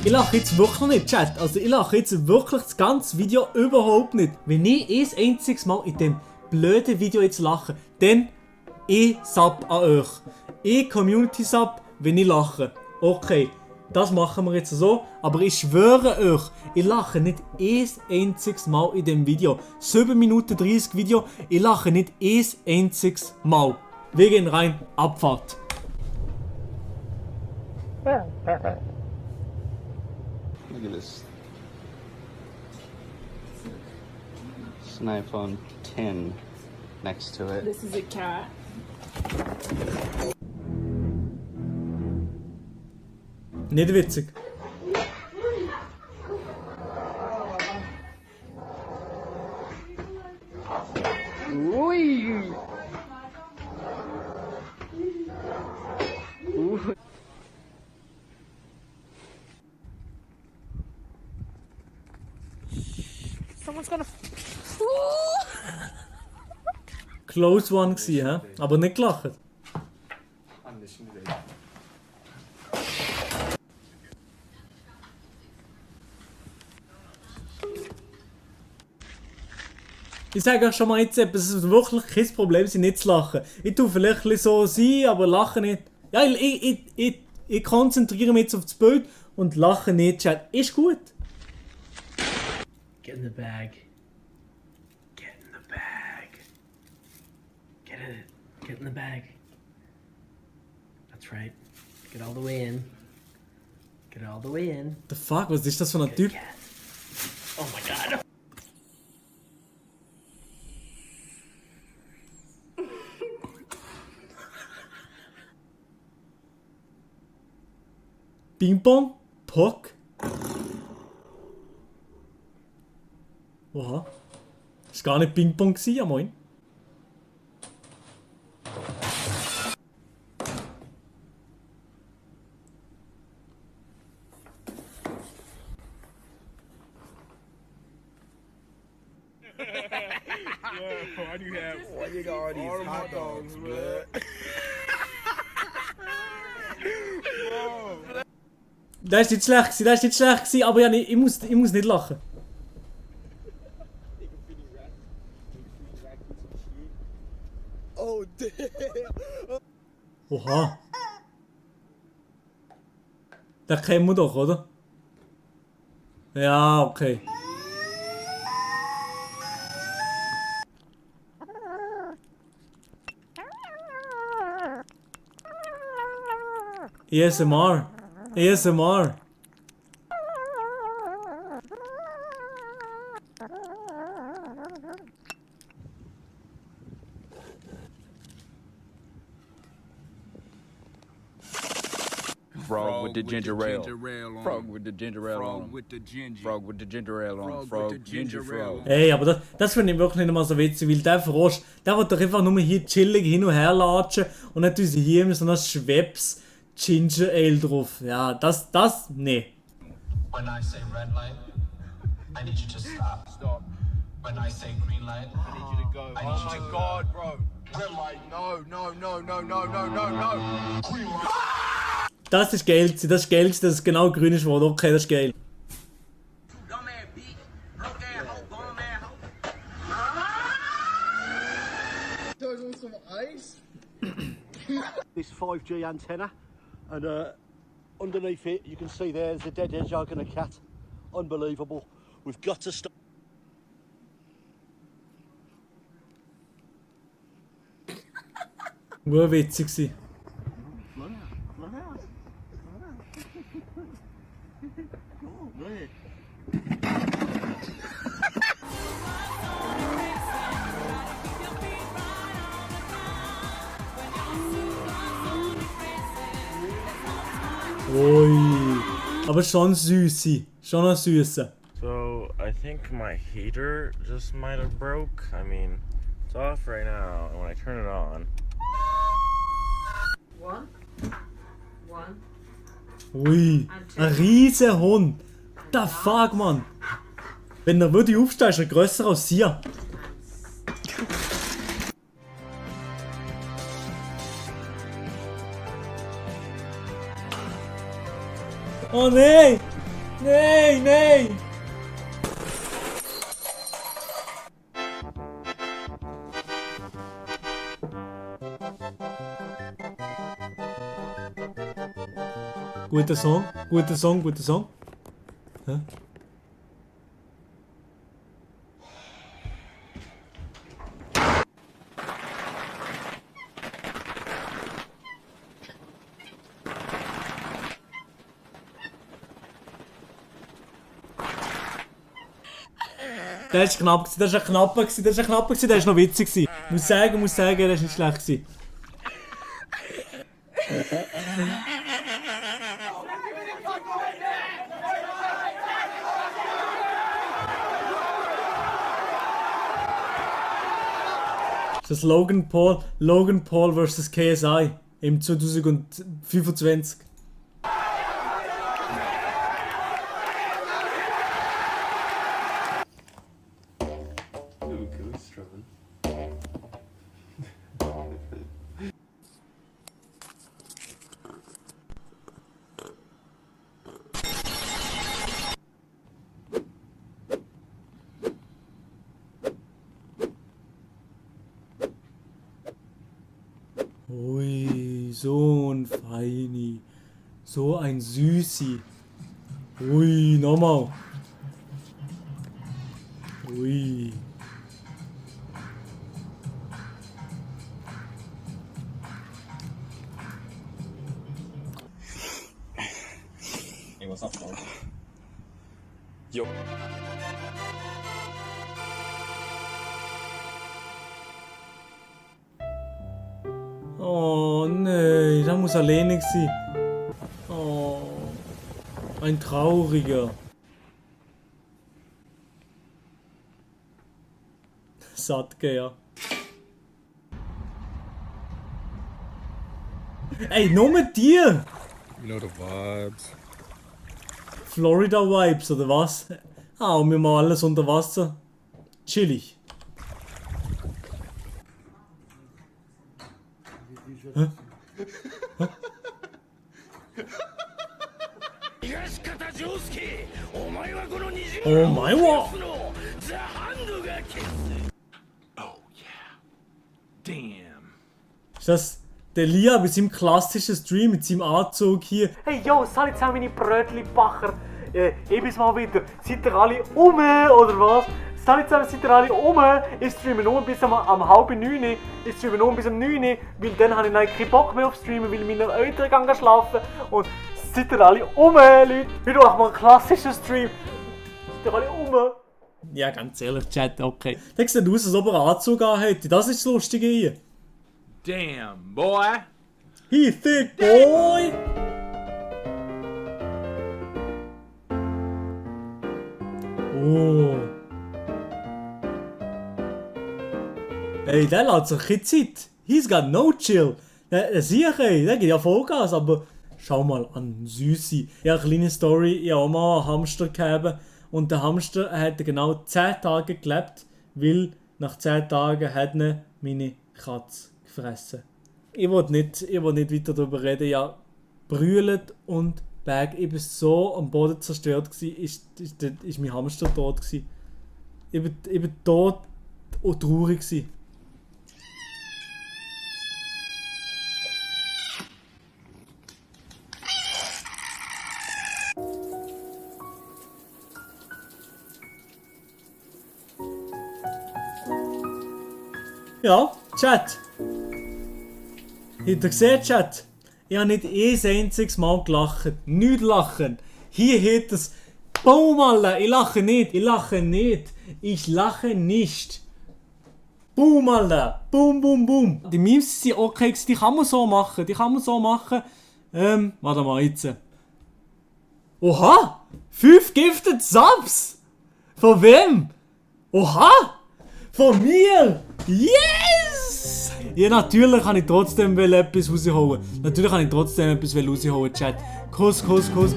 Ich lache jetzt wirklich noch nicht, Chat. Also ich lache jetzt wirklich das ganze Video überhaupt nicht. Wenn ich ein einziges Mal in dem blöden Video jetzt lache, dann ich sub an euch. Ich Community Sub, wenn ich lache. Okay, das machen wir jetzt so. Aber ich schwöre euch, ich lache nicht ein einziges Mal in dem Video. 7 Minuten 30 Video, ich lache nicht ein einziges Mal. Wir gehen rein, Abfahrt. Look at this. It's an iPhone 10 next to it. This is a cat. Nicht witzig. Ui. Someone's gonna. Close one gsi, hä? Aber nicht gelacht. Ich sage euch schon mal jetzt etwas, es ist wirklich kein Problem, sie nicht zu lachen. Ich tue vielleicht ein bisschen so sein, aber lache nicht. Ja, ich konzentriere mich jetzt auf das Bild und lache nicht, Chat. Ist gut. Get in the bag. Get in the bag. Get in it. Get in the bag. That's right. Get all the way in. Get all the way in. The fuck, was ist das für ein Typ? Yes. Oh my god. Ping-Pong? Pock? Oha. Ist gar nicht Ping-Pong gsi, ja moin. Why you got all these hot dogs, man? Das ist nicht schlecht gsi, das ist nicht schlecht gsi, aber ja, ich muss nicht lachen. Oh, damn. Oha. Den kennen wir doch, oder? Ja, okay. ASMR. ASMR. Frog with the ginger ale. Frog with the ginger ale on. Frog with the ginger ale on. Frog, ginger frog. Ey, aber das finde ich wirklich nicht mal so witzig, weil der Frosch, der wird doch einfach nur hier chillig hin und her latschen und nicht uns hier immer so ein Schweppes Ginger Ale drauf. Ja, das, nee. When I say red light, I need you to stop. Stop. When I say green light, I need you to go. I need Oh you my to god, bro. Red light. No, no, no, no, no, no, no, no. Green light. Das ist geil, das ist geil, dass es genau grün ist worden. Okay, das ist geil. Those on some ice. This 5G antenna, and underneath it you can see there's a dead hedgehog and a cat. Unbelievable. We've got to stop. Urwitzig gsi. Ui. Aber schon süßi. Schon ein süßer. So, I think my heater just might have broke. I mean, it's off right now, and when I turn it on... One. Ui. Ein riesen Hund. The fuck, man. Wenn er würde aufstehen, ist er grösser als sie. Oh nein! Nein, nein! Guter Song, guter Song, guter Song. Hä? Der ist knapp gewesen, der ist ein knapper gewesen, der ist ein knapper gewesen, der ist noch witzig gewesen. Muss sagen, der ist nicht schlecht gewesen. Das ist Logan Paul vs. KSI im 2025. Ui, so ein Feini. So ein Süßi. Ui, nochmal. Ui. Hey, what's up, bro? Yo. Oh nee, der muss alleine sein. Oh, ein trauriger. Satke, ja. Ey, nur mit dir! You know the vibes. Florida Vibes, oder was? Ah, und wir machen alles unter Wasser. Chillig. Hä? Hä? Oh mein Gott! Oh yeah. Damn. Ist das der Lia mit seinem klassischen Stream, mit seinem Anzug hier? Hey, yo, salut zusammen meine Brötli-Bacher. Ich bin's mal wieder. Seid ihr alle oder was? Salut zusammen, seid ihr alle Ich streame nur bis am 8:30. Ich streame nur bis am 9, weil dann habe ich noch keinen Bock mehr auf Streamen, weil meine Eltern gehen schlafen. Und seid ihr alle Leute? Heute machen wir einen klassischen Stream. Seid ihr alle Ja, ganz ehrlich, Chat, okay. Der sieht aus, als ob er einen Anzug anhätte. Das ist das Lustige hier. Damn, boy. He thick, boy! Oh. Ey, der lässt sich keine Zeit. He's got no chill. Der sieht der geht ja Vollgas, aber schau mal an, Süßi. Ja, eine kleine Story, ich habe auch mal einen Hamster gehabt. Und der Hamster hat genau 10 Tage gelebt, weil nach 10 Tagen hat ihn meine Katze gefressen. Ich will nicht weiter darüber reden. Ja, brüllt und Bag. Ich war so am Boden zerstört, ist mein Hamster tot gewesen. Ich bin tot und traurig gewesen. Ja, Chat. Habt ihr gesehen, Chat? Ich habe nicht ein einziges Mal gelacht. Nicht lachen. Hier hat es. Boom, Alter. Ich lache nicht. Ich lache nicht. Ich lache nicht. Boom, Alter. Boom, boom, boom. Die Memes sind okay. Die kann man so machen. Warte mal jetzt. Oha! 5 Gifted Subs! Von wem? Oha! Von mir! Yes! Ja, natürlich kann ich trotzdem etwas rausholen. Chat. Kuss, Kuss, Kuss.